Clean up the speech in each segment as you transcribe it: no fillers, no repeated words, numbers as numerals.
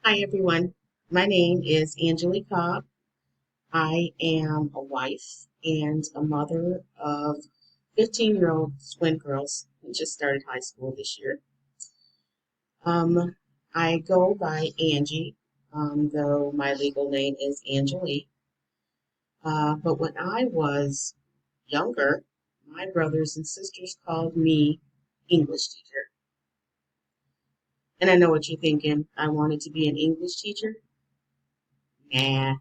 Hi, everyone. My name is Angely Cobb. I am a wife and a mother of 15-year-old twin girls who just started high school this year. Um, I go by Angie, though my legal name is Angelique. But when I was younger, my brothers and sisters called me English teacher. And I know what you're thinking. I wanted to be an English teacher. Nah.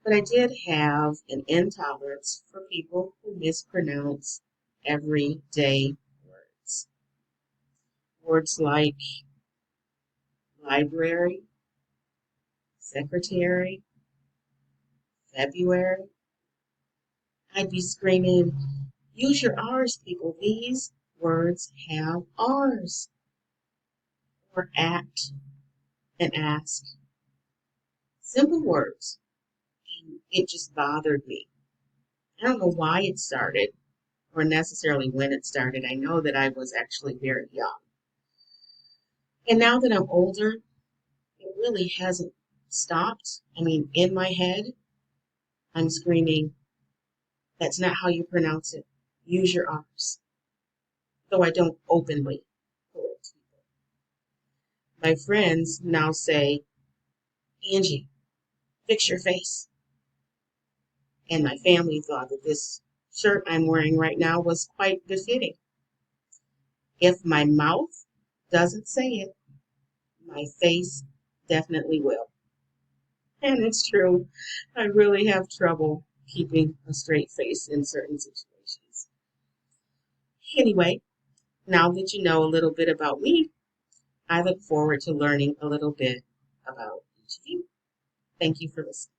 But I did have an intolerance for people who mispronounce everyday words. Words like library, secretary, February. I'd be screaming, use your R's, people. These words have R's. Or act and ask. Simple words. And it just bothered me. I don't know why it started or necessarily when it started. I know that I was actually very young. And now that I'm older, it really hasn't stopped. I mean, in my head, I'm screaming, that's not how you pronounce it. Use your R's. Though I don't openly correct people. My friends now say, Angie, fix your face. And my family thought that this shirt I'm wearing right now was quite befitting. If my mouth doesn't say it, my face definitely will. And it's true. I really have trouble keeping a straight face in certain situations. Anyway, now that you know a little bit about me, I look forward to learning a little bit about each of you. Thank you for listening.